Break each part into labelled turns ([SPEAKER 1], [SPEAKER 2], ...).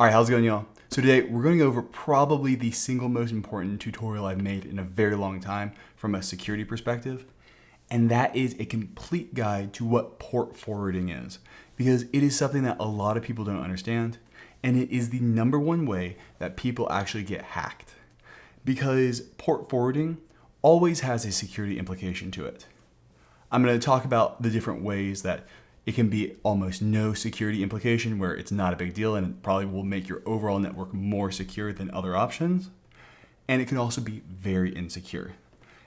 [SPEAKER 1] All right, how's it going, y'all? So today we're going to go over probably the single most important tutorial I've made in a very long time from a security perspective, and that is a complete guide to what port forwarding is, because it is something that a lot of people don't understand, and it is the number one way that people actually get hacked, because port forwarding always has a security implication to it. I'm going to talk about the different ways that it can be almost no security implication, where it's not a big deal and it probably will make your overall network more secure than other options. And it can also be very insecure.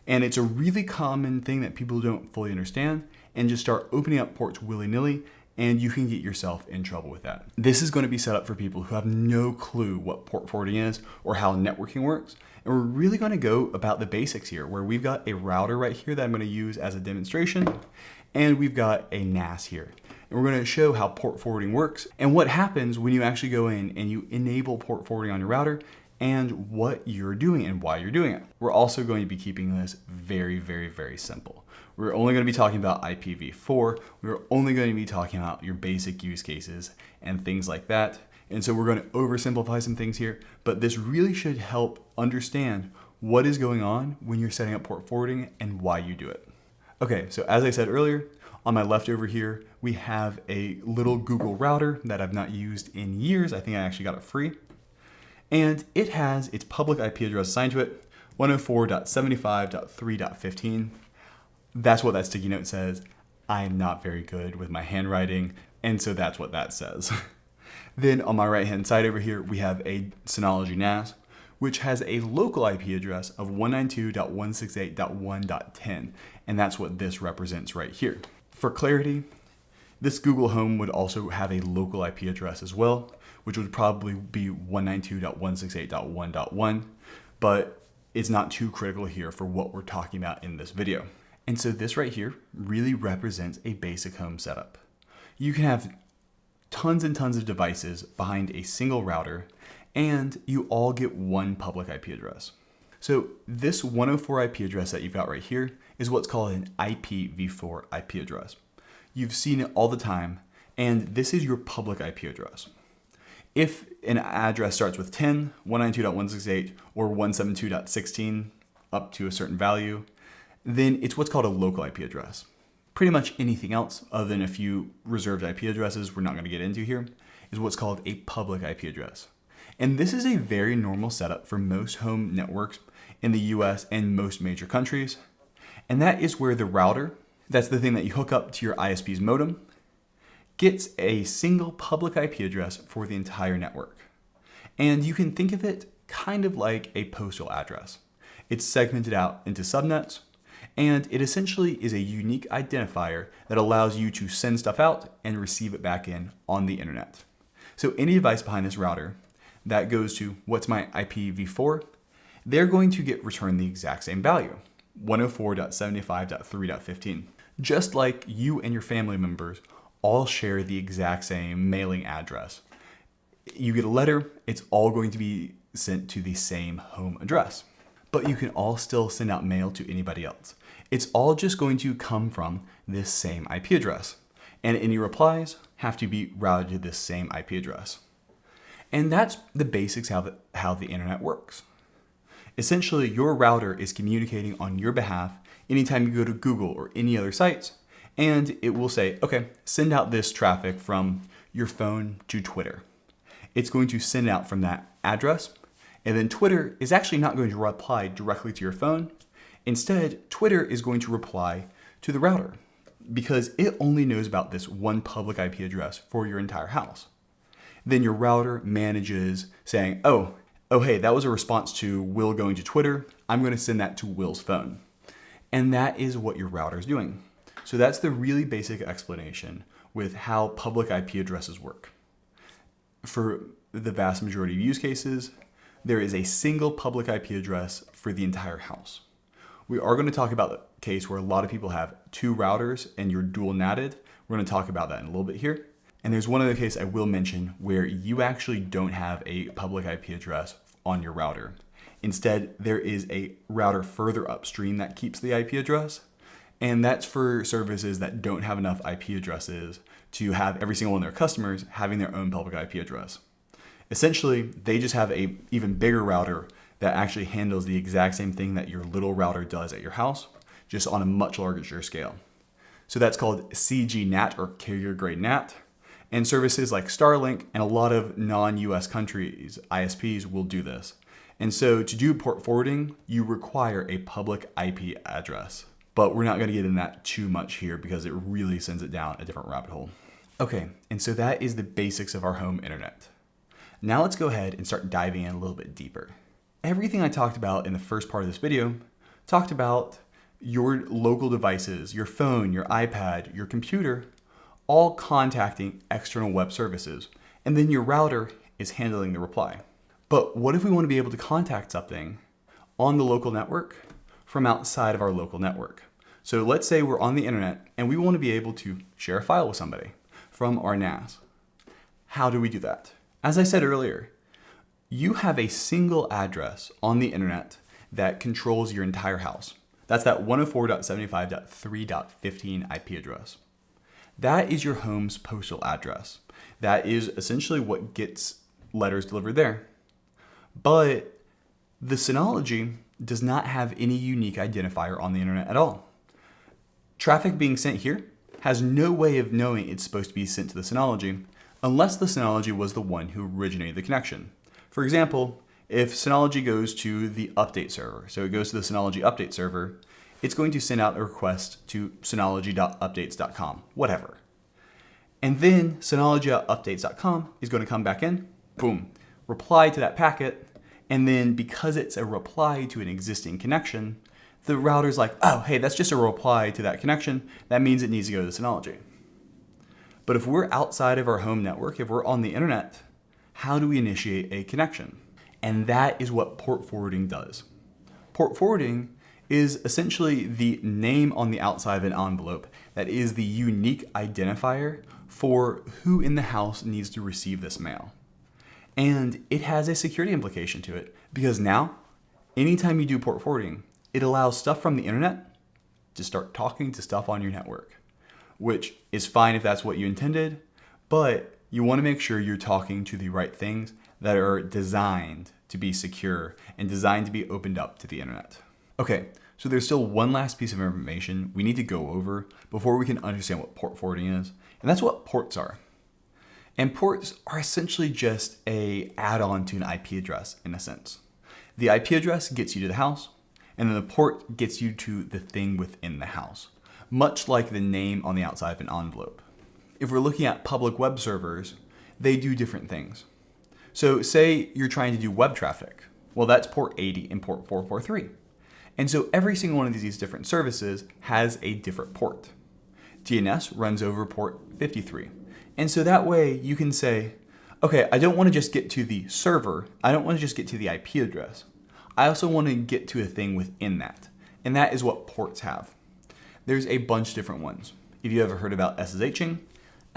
[SPEAKER 1] And it's a really common thing that people don't fully understand and just start opening up ports willy-nilly, and you can get yourself in trouble with that. This is going to be set up for people who have no clue what port forwarding is or how networking works. And we're really going to go about the basics here, where we've got a router right here that I'm going to use as a demonstration, and we've got a NAS here. And we're going to show how port forwarding works and what happens when you actually go in and you enable port forwarding on your router, and what you're doing and why you're doing it. We're also going to be keeping this very, very, very simple. We're only going to be talking about IPv4. We're only going to be talking about your basic use cases and things like that. And so we're going to oversimplify some things here, but this really should help understand what is going on when you're setting up port forwarding and why you do it. Okay, so as I said earlier, on my left over here, we have a little Google router that I've not used in years. I think I actually got it free. And it has its public IP address assigned to it, 104.75.3.15. That's what that sticky note says. I am not very good with my handwriting, and so that's what that says. Then on my right-hand side over here, we have a Synology NAS, which has a local IP address of 192.168.1.10, and that's what this represents right here. For clarity, this Google Home would also have a local IP address as well, which would probably be 192.168.1.1, but it's not too critical here for what we're talking about in this video. And so this right here really represents a basic home setup. You can have tons and tons of devices behind a single router, and you all get one public IP address. So this 104 IP address that you've got right here is what's called an IPv4 IP address. You've seen it all the time, and this is your public IP address. If an address starts with 10, 192.168, or 172.16 up to a certain value, then it's what's called a local IP address. Pretty much anything else, other than a few reserved IP addresses we're not going to get into here, is what's called a public IP address. And this is a very normal setup for most home networks in the US and most major countries. And that is where the router, that's the thing that you hook up to your ISP's modem, gets a single public IP address for the entire network. And you can think of it kind of like a postal address. It's segmented out into subnets, and it essentially is a unique identifier that allows you to send stuff out and receive it back in on the internet. So any device behind this router that goes to what's my IPv4, they're going to get returned the exact same value, 104.75.3.15. Just like you and your family members all share the exact same mailing address. You get a letter, it's all going to be sent to the same home address. But you can all still send out mail to anybody else. It's all just going to come from this same IP address. And any replies have to be routed to this same IP address. And that's the basics how the internet works. Essentially, your router is communicating on your behalf anytime you go to Google or any other sites, and it will say, okay, send out this traffic from your phone to Twitter. It's going to send out from that address, and then Twitter is actually not going to reply directly to your phone. Instead, Twitter is going to reply to the router because it only knows about this one public IP address for your entire house. Then your router manages saying, oh, hey, that was a response to Will going to Twitter. I'm going to send that to Will's phone. And that is what your router is doing. So that's the really basic explanation with how public IP addresses work. For the vast majority of use cases, there is a single public IP address for the entire house. We are going to talk about the case where a lot of people have two routers and you're dual NATed. We're going to talk about that in a little bit here. And there's one other case I will mention where you actually don't have a public IP address on your router. Instead, there is a router further upstream that keeps the IP address. And that's for services that don't have enough IP addresses to have every single one of their customers having their own public IP address. Essentially, they just have a even bigger router that actually handles the exact same thing that your little router does at your house, just on a much larger scale. So that's called CG-NAT, or carrier grade NAT. And services like Starlink and a lot of non-US countries, ISPs, will do this. And so to do port forwarding, you require a public IP address. But we're not going to get into that too much here because it really sends it down a different rabbit hole. Okay, and so that is the basics of our home internet. Now let's go ahead and start diving in a little bit deeper. Everything I talked about in the first part of this video talked about your local devices, your phone, your iPad, your computer, all contacting external web services, and then your router is handling the reply. But what if we want to be able to contact something on the local network from outside of our local network? So let's say we're on the internet and we want to be able to share a file with somebody from our NAS. How do we do that? As I said earlier, you have a single address on the internet that controls your entire house. That's that 104.75.3.15 IP address. That is your home's postal address. That is essentially what gets letters delivered there. But the Synology does not have any unique identifier on the internet at all. Traffic being sent here has no way of knowing it's supposed to be sent to the Synology unless the Synology was the one who originated the connection. For example, if Synology goes to the update server, so it goes to the Synology update server, it's going to send out a request to synology.updates.com, whatever. And then synology.updates.com is going to come back in, boom, reply to that packet, and then because it's a reply to an existing connection, the router's like, oh, hey, that's just a reply to that connection. That means it needs to go to Synology. But if we're outside of our home network, if we're on the internet, how do we initiate a connection? And that is what port forwarding does. Port forwarding is essentially the name on the outside of an envelope that is the unique identifier for who in the house needs to receive this mail. And it has a security implication to it because now, anytime you do port forwarding, it allows stuff from the internet to start talking to stuff on your network, which is fine if that's what you intended, but you want to make sure you're talking to the right things that are designed to be secure and designed to be opened up to the internet. Okay, so there's still one last piece of information we need to go over before we can understand what port forwarding is, and that's what ports are. And ports are essentially just an add-on to an IP address in a sense. The IP address gets you to the house, and then the port gets you to the thing within the house, much like the name on the outside of an envelope. If we're looking at public web servers, they do different things. So say you're trying to do web traffic. Well, that's port 80 and port 443. And so every single one of these different services has a different port. DNS runs over port 53. And so that way you can say, okay, I don't want to just get to the server. I don't want to just get to the IP address. I also want to get to a thing within that. And that is what ports have. There's a bunch of different ones. If you ever heard about SSHing,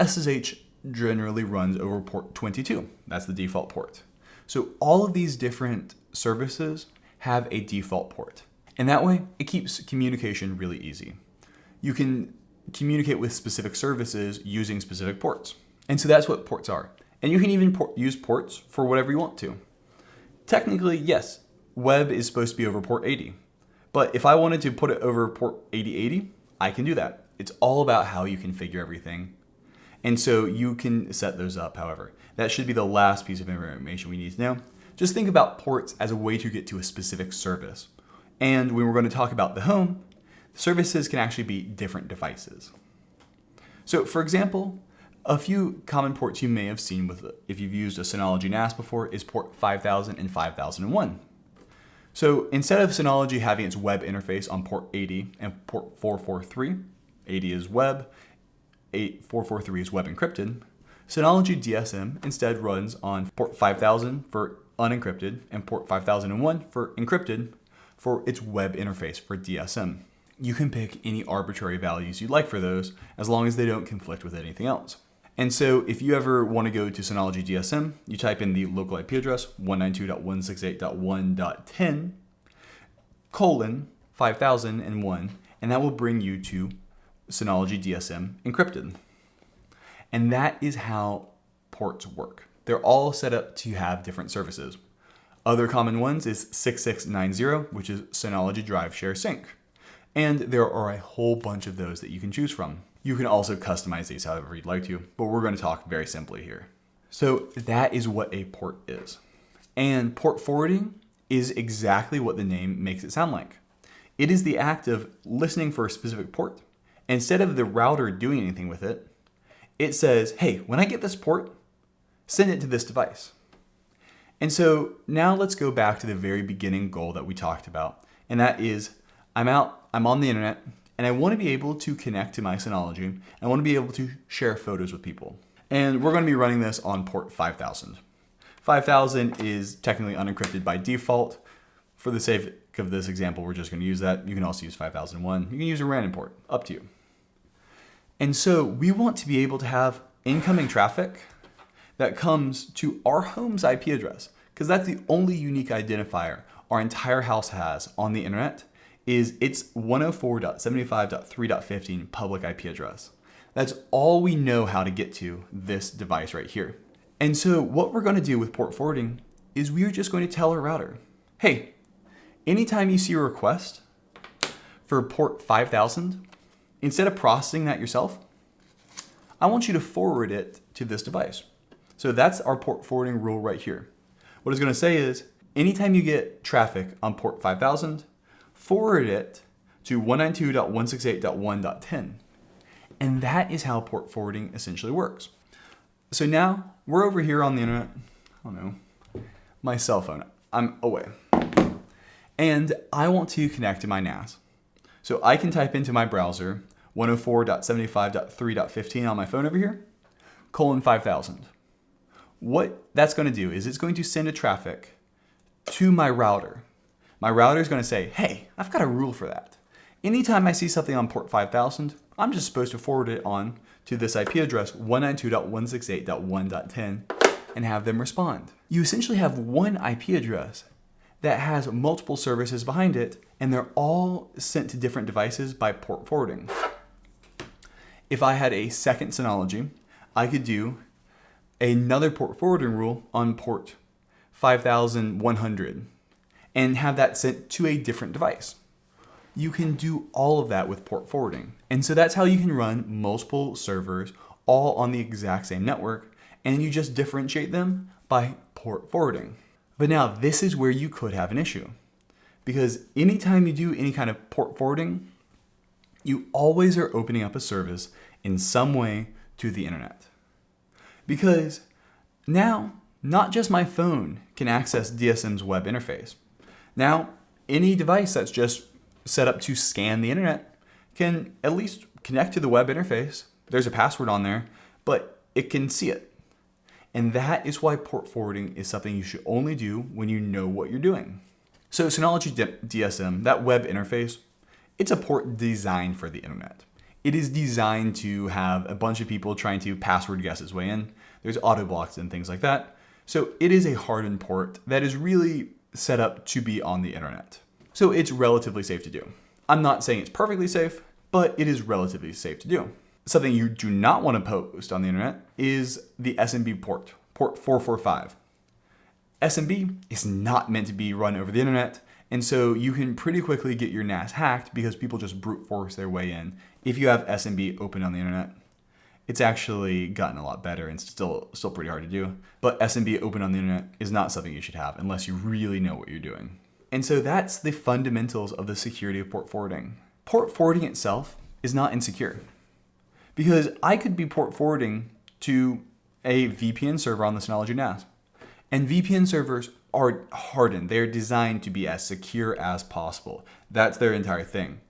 [SPEAKER 1] SSH generally runs over port 22. That's the default port. So all of these different services have a default port. And that way, it keeps communication really easy. You can communicate with specific services using specific ports. And so that's what ports are. And you can even use ports for whatever you want to. Technically, yes, web is supposed to be over port 80. But if I wanted to put it over port 8080, I can do that. It's all about how you configure everything. And so you can set those up, however. That should be the last piece of information we need to know. Just think about ports as a way to get to a specific service. And when we're going to talk about the home, services can actually be different devices. So for example, a few common ports you may have seen if you've used a Synology NAS before is port 5000 and 5001. So instead of Synology having its web interface on port 80 and port 443, 80 is web, 443 is web encrypted, Synology DSM instead runs on port 5000 for unencrypted and port 5001 for encrypted for its web interface for DSM. You can pick any arbitrary values you'd like for those as long as they don't conflict with anything else. And so if you ever want to go to Synology DSM, you type in the local IP address 192.168.1.10 :5001, and that will bring you to Synology DSM encrypted. And that is how ports work. they're all set up to have different services. Other common ones is 6690, which is Synology Drive Share Sync. And there are a whole bunch of those that you can choose from. You can also customize these however you'd like to, but we're going to talk very simply here. So that is what a port is. And port forwarding is exactly what the name makes it sound like. It is the act of listening for a specific port. Instead of the router doing anything with it, it says, hey, when I get this port, send it to this device. And so now let's go back to the very beginning goal that we talked about. And that is, I'm on the internet, and I want to be able to connect to my Synology. I want to be able to share photos with people. And we're going to be running this on port 5000. 5000 is technically unencrypted by default. For the sake of this example, we're just going to use that. You can also use 5001. You can use a random port, up to you. And so we want to be able to have incoming traffic that comes to our home's IP address, because that's the only unique identifier our entire house has on the internet is its 104.75.3.15 public IP address. That's all we know how to get to this device right here. And so what we're going to do with port forwarding is we're just going to tell our router, hey, anytime you see a request for port 5000, instead of processing that yourself, I want you to forward it to this device. So that's our port forwarding rule right here. What it's going to say is, anytime you get traffic on port 5000, forward it to 192.168.1.10. And that is how port forwarding essentially works. So now we're over here on the internet, I don't know, my cell phone, I'm away. And I want to connect to my NAS. So I can type into my browser 104.75.3.15 on my phone over here, :5000. What that's going to do is it's going to send a traffic to my router. My router is going to say, hey, I've got a rule for that. Anytime I see something on port 5000, I'm just supposed to forward it on to this IP address 192.168.1.10 and have them respond. You essentially have one IP address that has multiple services behind it, and they're all sent to different devices by port forwarding. If I had a second Synology, I could do another port forwarding rule on port 5100 and have that sent to a different device. You can do all of that with port forwarding. And so that's how you can run multiple servers all on the exact same network, and you just differentiate them by port forwarding. But now this is where you could have an issue, because anytime you do any kind of port forwarding, you always are opening up a service in some way to the internet. Because now, not just my phone can access DSM's web interface. Now, any device that's just set up to scan the internet can at least connect to the web interface. There's a password on there, but it can see it. And that is why port forwarding is something you should only do when you know what you're doing. So Synology DSM, that web interface, it's a port designed for the internet. It is designed to have a bunch of people trying to password guess its way in. There's auto blocks and things like that. So it is a hardened port that is really set up to be on the internet. So it's relatively safe to do. I'm not saying it's perfectly safe, but it is relatively safe to do. Something you do not want to post on the internet is the SMB port 445. SMB is not meant to be run over the internet, and so you can pretty quickly get your NAS hacked because people just brute force their way in. If you have SMB open on the internet, it's actually gotten a lot better and still pretty hard to do. But SMB open on the internet is not something you should have unless you really know what you're doing. And so that's the fundamentals of the security of port forwarding. Port forwarding itself is not insecure, because I could be port forwarding to a VPN server on the Synology NAS. And VPN servers are hardened. They're designed to be as secure as possible. That's their entire thing.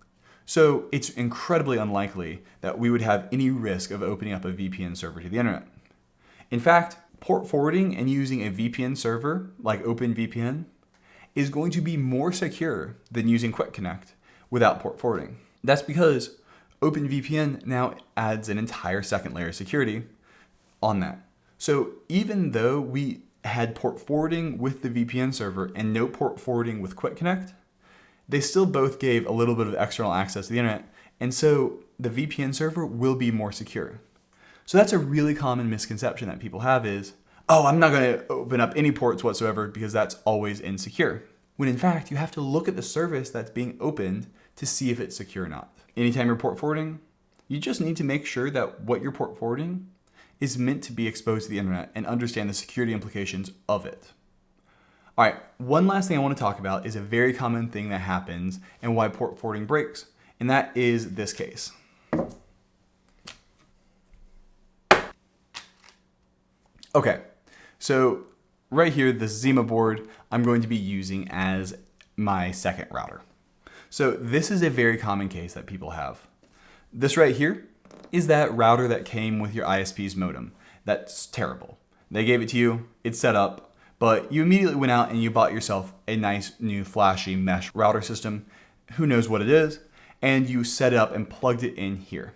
[SPEAKER 1] So it's incredibly unlikely that we would have any risk of opening up a VPN server to the internet. In fact, port forwarding and using a VPN server like OpenVPN is going to be more secure than using Quick Connect without port forwarding. That's because OpenVPN now adds an entire second layer of security on that. So even though we had port forwarding with the VPN server and no port forwarding with Quick Connect, they still both gave a little bit of external access to the internet, and so the VPN server will be more secure. So that's a really common misconception that people have is, oh, I'm not going to open up any ports whatsoever because that's always insecure. When in fact, you have to look at the service that's being opened to see if it's secure or not. Anytime you're port forwarding, you just need to make sure that what you're port forwarding is meant to be exposed to the internet and understand the security implications of it. All right, one last thing I want to talk about is a very common thing that happens and why port forwarding breaks, and that is this case. Okay, so right here, the Zima board, I'm going to be using as my second router. So this is a very common case that people have. This right here is that router that came with your ISP's modem. That's terrible. They gave it to you, it's set up, but you immediately went out and you bought yourself a nice new flashy mesh router system. Who knows what it is? And you set it up and plugged it in here.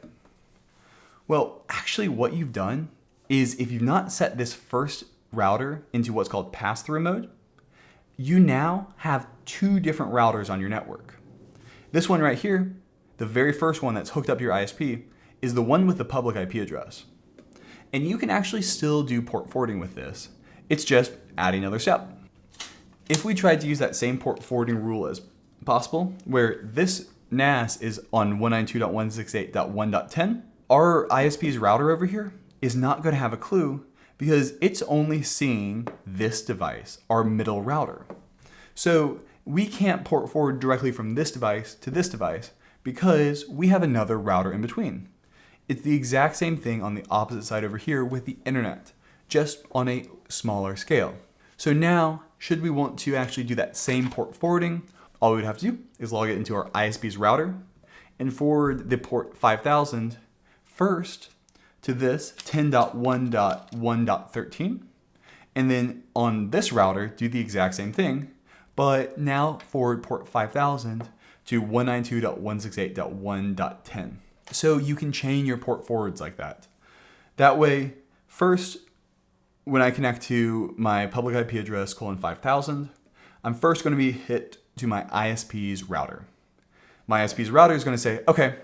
[SPEAKER 1] Well, actually what you've done is if you've not set this first router into what's called pass-through mode, you now have two different routers on your network. This one right here, the very first one that's hooked up to your ISP, is the one with the public IP address. And you can actually still do port forwarding with this. It's just adding another step. If we tried to use that same port forwarding rule as possible, where this NAS is on 192.168.1.10, our ISP's router over here is not going to have a clue because it's only seeing this device, our middle router. So we can't port forward directly from this device to this device because we have another router in between. It's the exact same thing on the opposite side over here with the internet, just on a smaller scale. So now, should we want to actually do that same port forwarding, all we would have to do is log it into our ISP's router and forward the port 5000 first to this 10.1.1.13. And then on this router, do the exact same thing, but now forward port 5000 to 192.168.1.10. So you can chain your port forwards like that. That way, first, when I connect to my public IP address :5000, I'm first going to be hit to my ISP's router. My ISP's router is going to say, okay,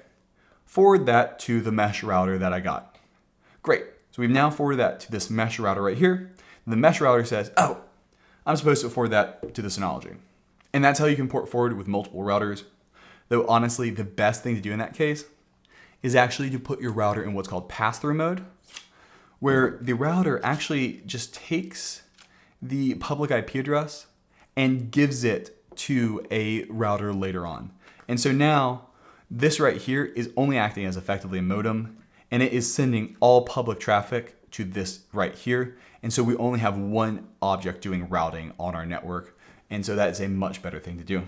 [SPEAKER 1] forward that to the mesh router that I got. Great. So we've now forwarded that to this mesh router right here. And the mesh router says, oh, I'm supposed to forward that to the Synology. And that's how you can port forward with multiple routers. Though honestly, the best thing to do in that case is actually to put your router in what's called pass-through mode, where the router actually just takes the public IP address and gives it to a router later on. And so now this right here is only acting as effectively a modem, and it is sending all public traffic to this right here. And so we only have one object doing routing on our network. And so that is a much better thing to do.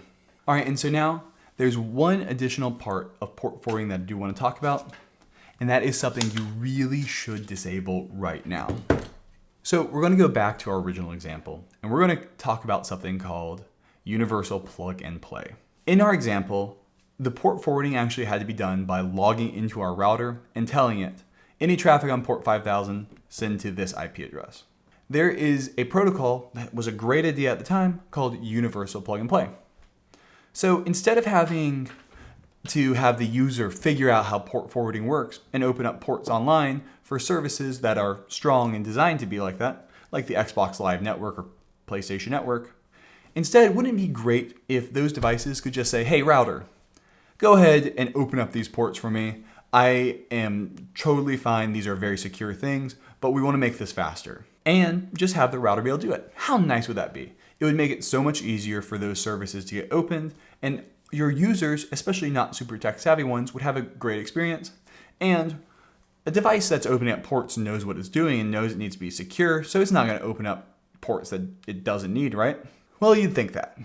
[SPEAKER 1] All right, and so now there's one additional part of port forwarding that I do want to talk about, and that is something you really should disable right now. So we're going to go back to our original example, and we're going to talk about something called universal plug and play. In our example, the port forwarding actually had to be done by logging into our router and telling it, any traffic on port 5000, send to this IP address. There is a protocol that was a great idea at the time called universal plug and play. So instead of having to have the user figure out how port forwarding works and open up ports online for services that are strong and designed to be like that, like the Xbox Live Network or PlayStation Network, instead, wouldn't it be great if those devices could just say, hey router, go ahead and open up these ports for me. I am totally fine. These are very secure things, but we want to make this faster. And just have the router be able to do it. How nice would that be? It would make it so much easier for those services to get opened, and your users, especially not super tech savvy ones, would have a great experience. And a device that's opening up ports knows what it's doing and knows it needs to be secure, so it's not going to open up ports that it doesn't need, right? Well, you'd think that.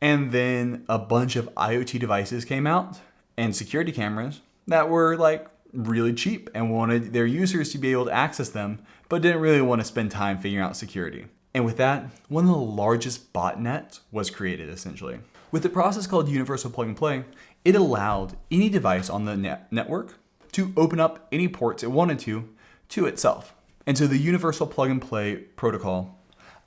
[SPEAKER 1] And then a bunch of IoT devices came out and security cameras that were like really cheap and wanted their users to be able to access them, but didn't really want to spend time figuring out security. And with that, one of the largest botnets was created essentially. With the process called universal plug and play, it allowed any device on the network to open up any ports it wanted to itself. And so the universal plug and play protocol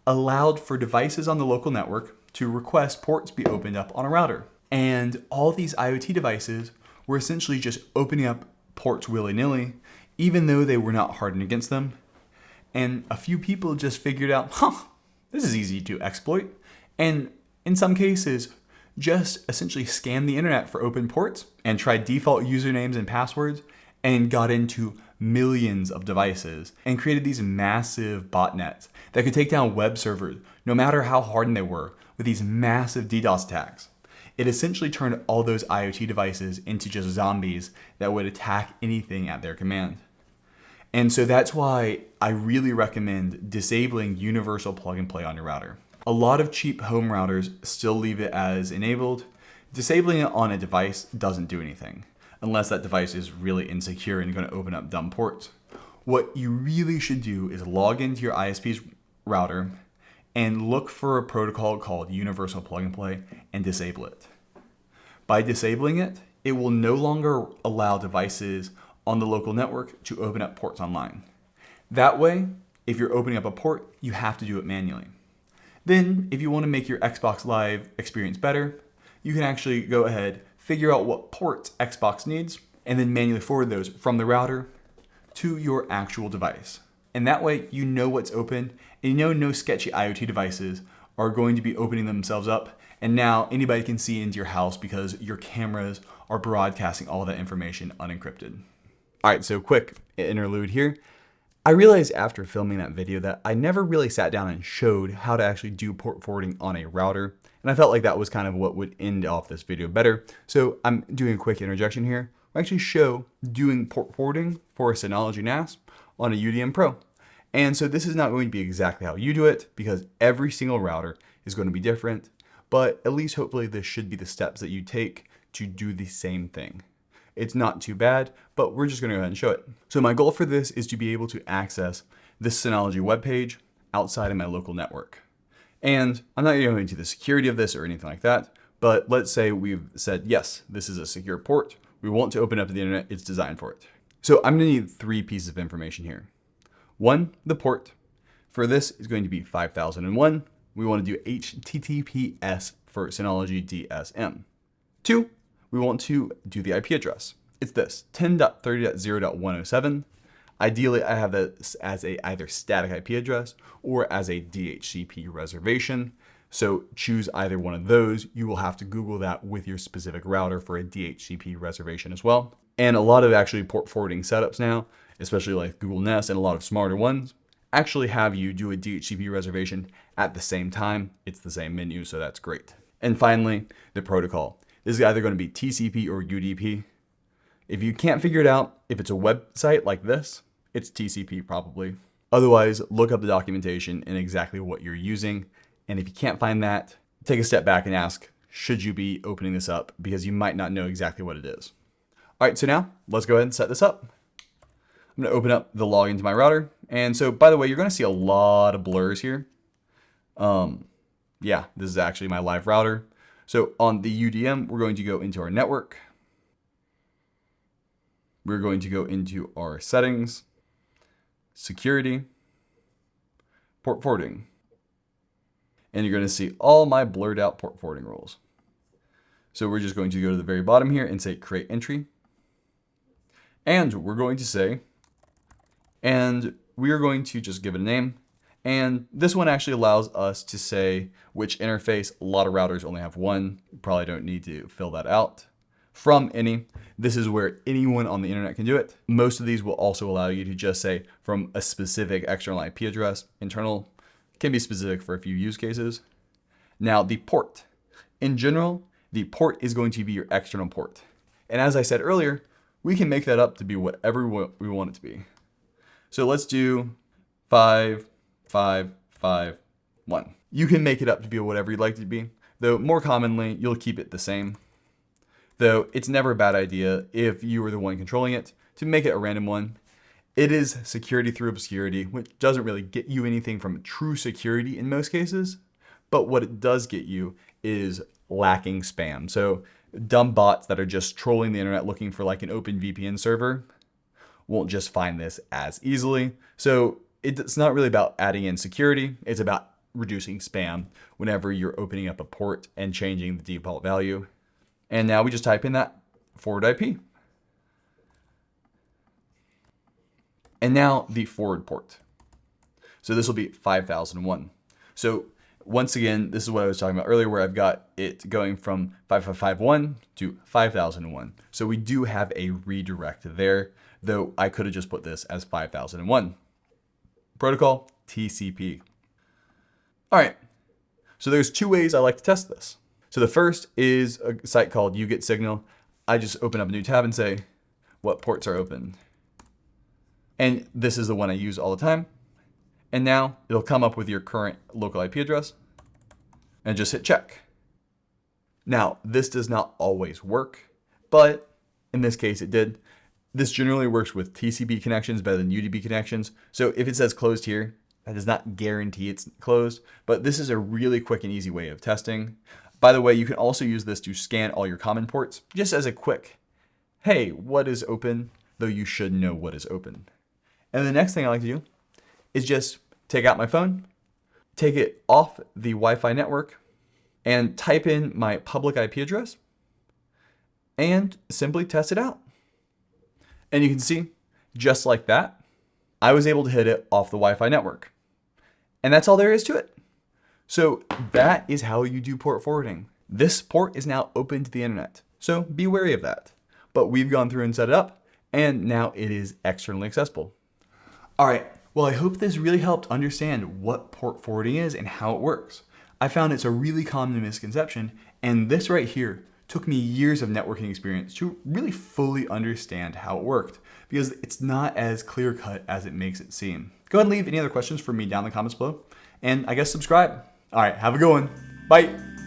[SPEAKER 1] allowed for devices on the local network to request ports be opened up on a router. And all these IoT devices were essentially just opening up ports willy-nilly, even though they were not hardened against them. And a few people just figured out, this is easy to exploit. And in some cases, just essentially scanned the internet for open ports and tried default usernames and passwords and got into millions of devices and created these massive botnets that could take down web servers no matter how hardened they were with these massive DDoS attacks. It essentially turned all those IoT devices into just zombies that would attack anything at their command. And so that's why I really recommend disabling universal plug and play on your router. A lot of cheap home routers still leave it as enabled. Disabling it on a device doesn't do anything, unless that device is really insecure and going to open up dumb ports. What you really should do is log into your ISP's router and look for a protocol called universal plug and play and disable it. By disabling it, it will no longer allow devices on the local network to open up ports online. That way, if you're opening up a port, you have to do it manually. Then, if you want to make your Xbox Live experience better, you can actually go ahead, figure out what ports Xbox needs, and then manually forward those from the router to your actual device. And that way, you know what's open, and you know no sketchy IoT devices are going to be opening themselves up, and now anybody can see into your house because your cameras are broadcasting all that information unencrypted. All right, so quick interlude here. I realized after filming that video that I never really sat down and showed how to actually do port forwarding on a router, and I felt like that was kind of what would end off this video better. So I'm doing a quick interjection here. I actually show doing port forwarding for a Synology NAS on a UDM Pro. And so this is not going to be exactly how you do it because every single router is going to be different, but at least hopefully this should be the steps that you take to do the same thing. It's not too bad, but we're just going to go ahead and show it. So my goal for this is to be able to access this Synology webpage outside of my local network. And I'm not going to go into the security of this or anything like that, but let's say we've said, yes, this is a secure port. We want to open up the internet. It's designed for it. So I'm going to need 3 pieces of information here. 1, the port. For this is going to be 5001. We want to do HTTPS for Synology DSM. 2, we want to do the IP address. It's this, 10.30.0.107. Ideally, I have this as a either static IP address or as a DHCP reservation. So choose either one of those. You will have to Google that with your specific router for a DHCP reservation as well. And a lot of actually port forwarding setups now, especially like Google Nest and a lot of smarter ones, actually have you do a DHCP reservation at the same time. It's the same menu, so that's great. And finally, the protocol. This is either going to be TCP or UDP. If you can't figure it out, if it's a website like this, it's TCP probably. Otherwise, look up the documentation and exactly what you're using. And if you can't find that, take a step back and ask, should you be opening this up? Because you might not know exactly what it is. All right, so now let's go ahead and set this up. I'm going to open up the login to my router. And so, by the way, you're going to see a lot of blurs here. Yeah, this is actually my live router. So on the UDM, we're going to go into our network. We're going to go into our settings, security, port forwarding. And you're going to see all my blurred out port forwarding rules. So we're just going to go to the very bottom here and say create entry. And we're going to say, and we are going to just give it a name. And this one actually allows us to say which interface. A lot of routers only have one. You probably don't need to fill that out. From any, this is where anyone on the internet can do it. Most of these will also allow you to just say from a specific external IP address. Internal can be specific for a few use cases. Now the port. In general, the port is going to be your external port. And as I said earlier, we can make that up to be whatever we want it to be. So let's do 5551. You can make it up to be whatever you'd like it to be, though more commonly you'll keep it the same. Though it's never a bad idea if you were the one controlling it to make it a random one. It is security through obscurity, which doesn't really get you anything from true security in most cases, but what it does get you is lacking spam. So dumb bots that are just trolling the internet looking for like an open VPN server won't just find this as easily. So it's not really about adding in security. It's about reducing spam whenever you're opening up a port and changing the default value. And now we just type in that forward IP. And now the forward port. So this will be 5001. So once again, this is what I was talking about earlier, where I've got it going from 5551 to 5001. So we do have a redirect there, though I could have just put this as 5001. Protocol, TCP. All right, so there's two ways I like to test this. So the first is a site called uGetSignal. I just open up a new tab and say, what ports are open? And this is the one I use all the time. And now it'll come up with your current local IP address and just hit check. Now, this does not always work, but in this case it did. This generally works with TCP connections better than UDP connections. So if it says closed here, that does not guarantee it's closed, but this is a really quick and easy way of testing. By the way, you can also use this to scan all your common ports just as a quick, hey, what is open? Though you should know what is open. And the next thing I like to do is just take out my phone, take it off the Wi-Fi network, and type in my public IP address, and simply test it out. And you can see, just like that, I was able to hit it off the Wi-Fi network. And that's all there is to it. So that is how you do port forwarding. This port is now open to the internet, so be wary of that. But we've gone through and set it up, and now it is externally accessible. All right, well, I hope this really helped understand what port forwarding is and how it works. I found it's a really common misconception, and this right here took me years of networking experience to really fully understand how it worked, because it's not as clear-cut as it makes it seem. Go ahead and leave any other questions for me down in the comments below, and I guess subscribe. All right, have a good one. Bye.